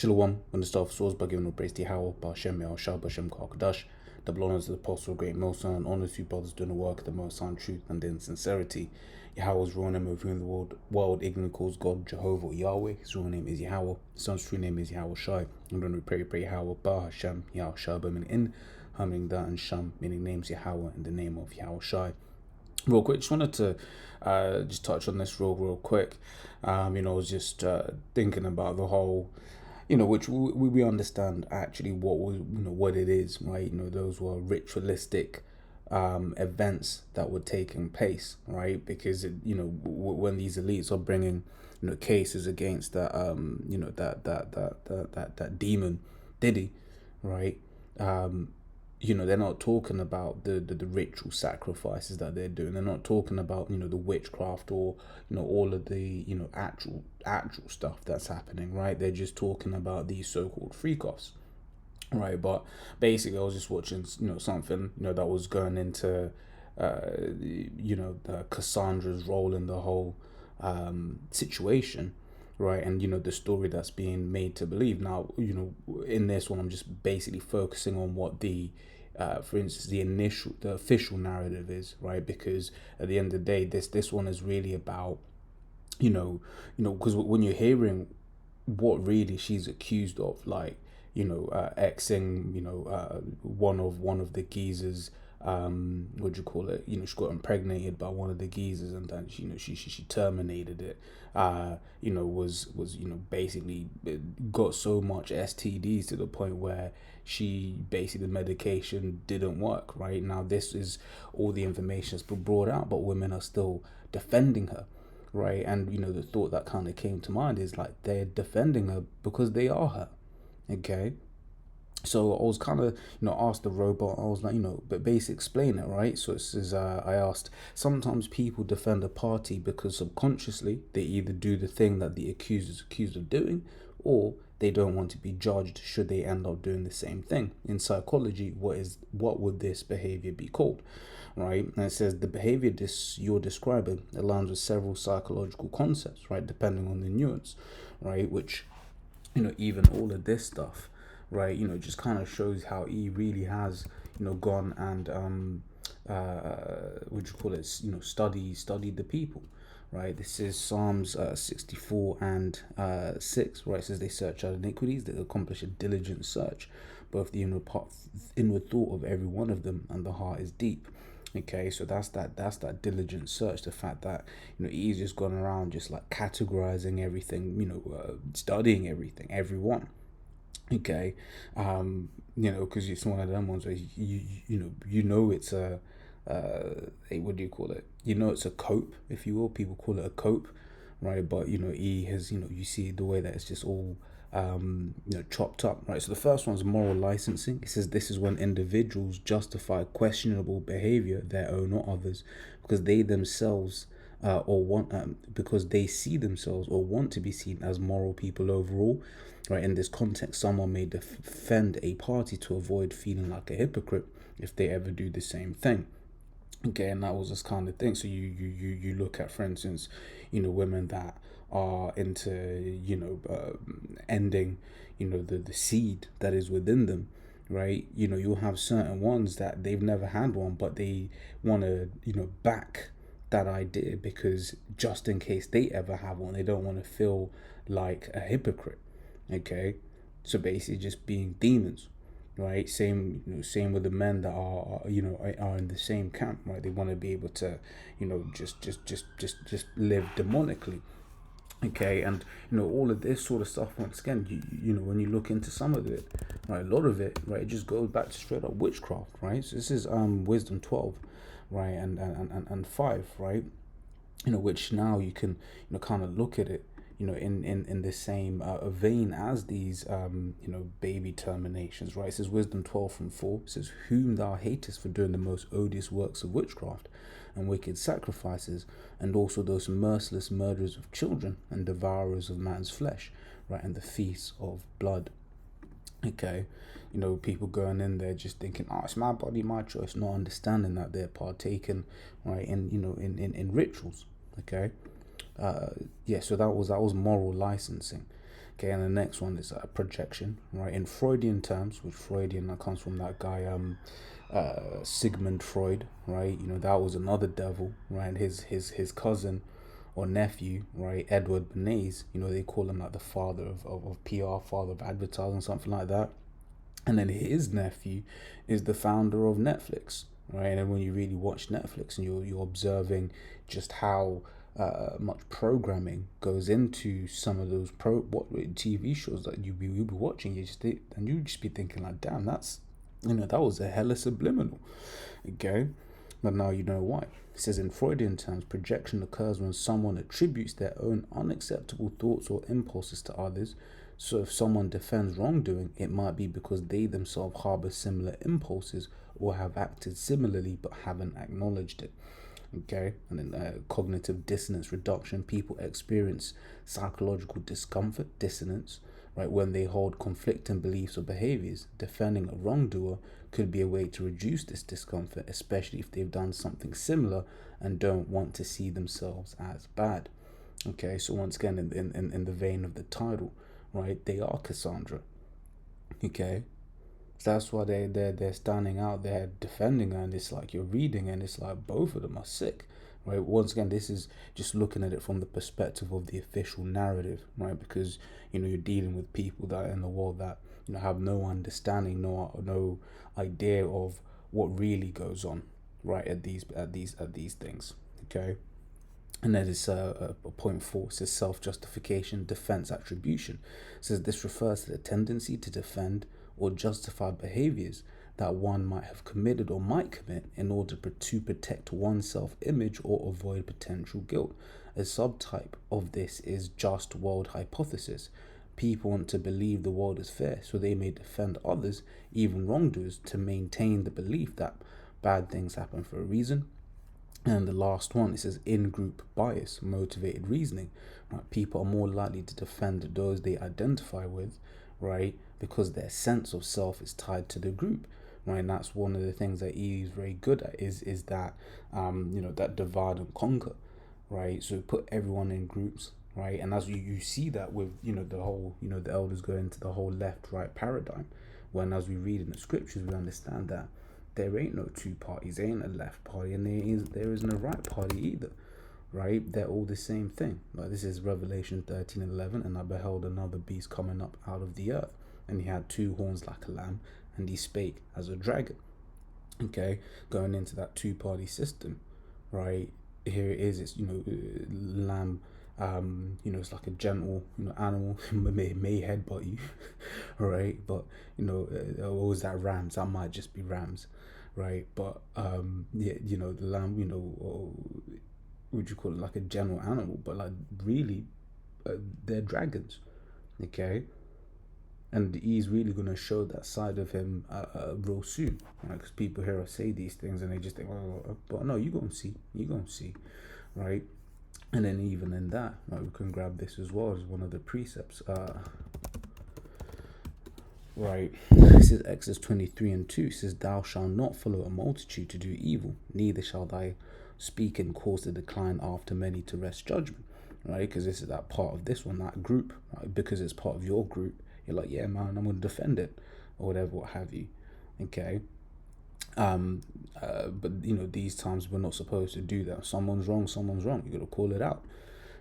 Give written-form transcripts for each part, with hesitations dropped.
Shalom, when the staff of swords by giving no praise to Yahweh, Ba'Shem, Yahshua, Ba'Shem, Kadash, double honors to the apostle, great Mosa, and honors to brothers doing the work of the Most High in truth and in sincerity. Yahweh's real name, of whom the world ignorantly calls God Jehovah or Yahweh. His real name is Yahweh. His son's true name is Yahweh Shai. And when we pray Yahweh, Ba'Shem, Yahshua, meaning in, meaning that, and Sham, meaning names Yahweh in the name of Yahweh Shai. Real quick, just wanted to just touch on this real quick. I was just thinking about the whole, which we understand actually what it is, right? Those were ritualistic events that were taking place, right? Because when these elites are bringing cases against that that demon Diddy, right? They're not talking about the ritual sacrifices that they're doing. They're not talking about the witchcraft or all of the actual stuff that's happening, right? They're just talking about these so-called freak-offs, right? But basically, I was just watching something that was going into the Cassandra's role in the whole situation, right? And the story that's being made to believe. Now, in this one, I'm just basically focusing on what the for instance, the official narrative is, right? Because at the end of the day, this one is really about because when you're hearing what really she's accused of, like exing one of the geezers, what do you call it, she got impregnated by one of the geezers, and then she terminated it, was basically got so much STDs to the point where she basically, the medication didn't work. Right now, this is all the information that's been brought out, but women are still defending her, right? And the thought that kind of came to mind is like they're defending her because they are her. Okay, so I was kind of asked the robot, I was like, but basically explain it, right? So it says, I asked, sometimes people defend a party because subconsciously they either do the thing that the accused is accused of doing, or they don't want to be judged should they end up doing the same thing. In psychology, what would this behavior be called, right? And it says the behavior you're describing aligns with several psychological concepts, right, depending on the nuance, right? Which even all of this stuff, right, just kind of shows how he really has gone and what do you call it, studied the people, right? This is Psalms 64 and 6, right? It says they search out iniquities, they accomplish a diligent search, both the inward thought of every one of them, and the heart is deep. Okay, so that's that diligent search. The fact that he's just gone around just like categorizing everything, studying everything, everyone. Okay, because it's one of them ones where it's a what do you call it? It's a cope, if you will. People call it a cope, right? But he has you see the way that it's just all chopped up, right? So the first one's moral licensing. It says this is when individuals justify questionable behavior, their own or others, because they themselves because they see themselves or want to be seen as moral people overall, right? In this context, someone may defend a party to avoid feeling like a hypocrite if they ever do the same thing. Okay, and that was this kind of thing. So you look at, for instance, women that are into ending the seed that is within them, right? You'll have certain ones that they've never had one, but they want to back that idea because just in case they ever have one, they don't want to feel like a hypocrite. Okay, so basically just being demons, right? Same with the men that are in the same camp, right? They want to be able to just live demonically. Okay, and all of this sort of stuff, once again, when you look into some of it, right, a lot of it, right, it just goes back to straight up witchcraft, right? So this is Wisdom 12, right, and 5, right, which now you can kind of look at it in the same vein as these baby terminations, right? It says Wisdom 12 from 4, it says, whom thou hatest for doing the most odious works of witchcraft and wicked sacrifices, and also those merciless murderers of children and devourers of man's flesh, right, and the feasts of blood. Okay, people going in there just thinking, oh, it's my body, my choice, not understanding that they're partaking, right, in rituals. Okay, so that was moral licensing. Okay, and the next one is projection, right? In Freudian terms, which Freudian that comes from that guy Sigmund Freud, right? That was another devil, right? His cousin or nephew, right? Edward Bernays, they call him like the father of PR, father of advertising, something like that. And then his nephew is the founder of Netflix, right? And when you really watch Netflix and you're observing just how much programming goes into some of those TV shows that you'll be watching, and you just be thinking like, damn, that was a hella subliminal, okay? But now you know why. It says in Freudian terms, projection occurs when someone attributes their own unacceptable thoughts or impulses to others. So if someone defends wrongdoing, it might be because they themselves harbor similar impulses or have acted similarly but haven't acknowledged it. Okay, and then cognitive dissonance reduction. People experience psychological discomfort, dissonance, right, when they hold conflicting beliefs or behaviors. Defending a wrongdoer could be a way to reduce this discomfort, especially if they've done something similar and don't want to see themselves as bad. Okay, so once again, in the vein of the title, right, they are Cassandra. Okay, so that's why they're standing out there defending her, and it's like you're reading, and it's like both of them are sick, right? Once again, this is just looking at it from the perspective of the official narrative, right? Because you're dealing with people that are in the world that have no understanding, no idea of what really goes on, right? At these things, okay. And then it's point 4, it says self-justification, defense attribution. It says this refers to the tendency to defend or justify behaviors that one might have committed or might commit in order to protect one's self-image or avoid potential guilt. A subtype of this is just world hypothesis. People want to believe the world is fair, so they may defend others, even wrongdoers, to maintain the belief that bad things happen for a reason. And the last one, it says in-group bias, motivated reasoning. Right? People are more likely to defend those they identify with, right? Because their sense of self is tied to the group, right? And that's one of the things that E is very good at is that that divide and conquer, right? So put everyone in groups, right? And as you see that with the whole the elders go into the whole left-right paradigm, when as we read in the scriptures we understand that there ain't no two parties, there ain't a left party, and there isn't a right party either, right? They're all the same thing. Like this is Revelation 13:11, and I beheld another beast coming up out of the earth, and he had 2 horns like a lamb, and he spake as a dragon. Okay, going into that 2-party system, right? Here it is. It's lamb. It's like a gentle, animal. may headbutt you, right? But or was that rams? That might just be rams, right? But the lamb, or would you call it like a gentle animal? But like really, they're dragons, okay? And he's really going to show that side of him real soon, right? Because people hear us say these things and they just think, oh, but no, you're going to see, right? And then even in that, right, we can grab this as well as one of the precepts. Right, this is Exodus 23:2. It says, "Thou shalt not follow a multitude to do evil, neither shall thy speak and cause to decline after many to wrest judgment." Right, because this is that part of this one, that group, right? Because it's part of your group, you're like, yeah, man, I'm going to defend it, or whatever, what have you. Okay. But these times we're not supposed to do that. Someone's wrong. You got to call it out,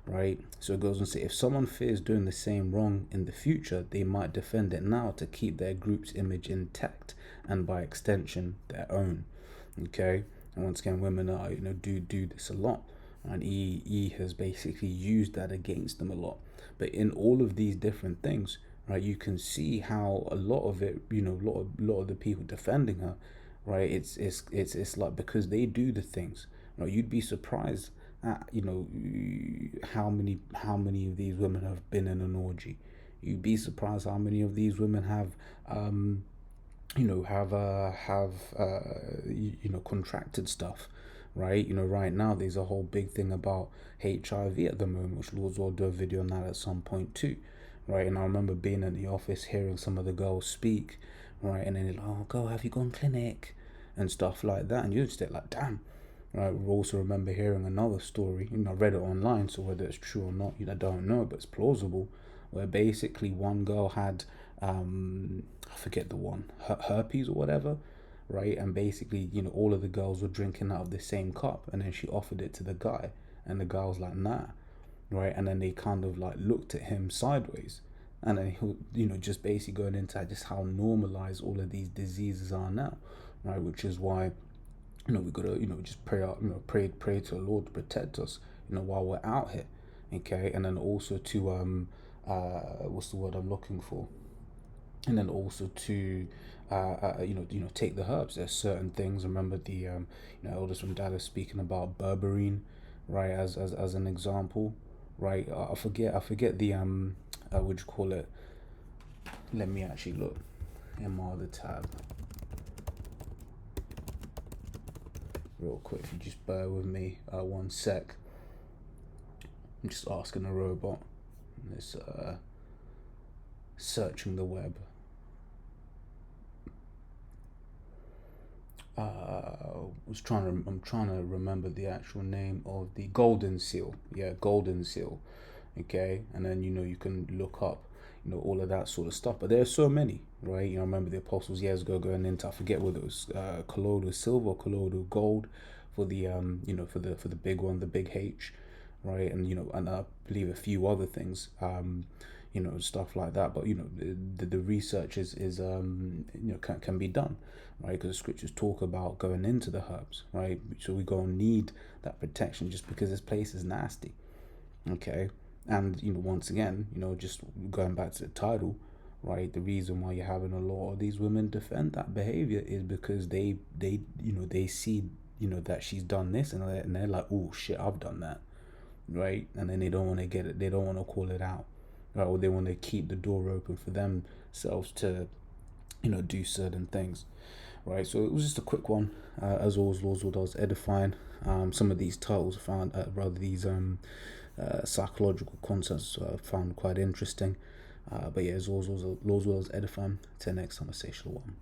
right? So it goes on to say, if someone fears doing the same wrong in the future, they might defend it now to keep their group's image intact, and by extension, their own. Okay, and once again, women are do this a lot, and he has basically used that against them a lot. But in all of these different things, right, you can see how a lot of it, a lot of the people defending her, right, it's like because they do the things, right? You'd be surprised at how many of these women have been in an orgy. You'd be surprised how many of these women have contracted stuff, right? Right now there's a whole big thing about HIV at the moment, which Lord's will do a video on that at some point too, right? And I remember being in the office hearing some of the girls speak, right? And then they're like, oh, girl, have you gone clinic? And stuff like that. And you just like, damn, right? We also remember hearing another story, I read it online, so whether it's true or not, I don't know, but it's plausible, where basically one girl had I forget the one, herpes or whatever, right? And basically, all of the girls were drinking out of the same cup, and then she offered it to the guy, and the guy was like, nah, right? And then they kind of like looked at him sideways, and then he, just basically going into just how normalized all of these diseases are now, right? Which is why, we gotta, just pray out, pray to the Lord to protect us, while we're out here, okay? And then also to what's the word I'm looking for? And then also to take the herbs. There's certain things. Remember the elders from Dallas speaking about berberine, right? As an example, right? I forget the what you call it. Let me actually look in my other tab real quick. If you just bear with me 1 sec. I'm just asking a robot. It's searching the web. I'm trying to remember the actual name of the golden seal. Yeah, golden seal. Okay, and then you can look up all of that sort of stuff. But there are so many, right? I remember the apostles years ago going into, I forget whether it was colloidal silver, colloidal gold for the for the big one, the big H, right? And and I believe a few other things, stuff like that. But the research is can be done, right? Because the scriptures talk about going into the herbs, right? So we gonna need that protection just because this place is nasty, okay? And once again, just going back to the title, right? The reason why you're having a lot of these women defend that behavior is because they see that she's done this, and they're like, oh shit, I've done that, right? And then they don't want to get it, they don't want to call it out, right? Or they want to keep the door open for themselves to do certain things, right? So it was just a quick one. As always, Lawswood, I was edifying. Some of these titles I found, rather these psychological concepts, found quite interesting. But yeah, as always, Lawswood, I was edifying. Till next time, I say shalom.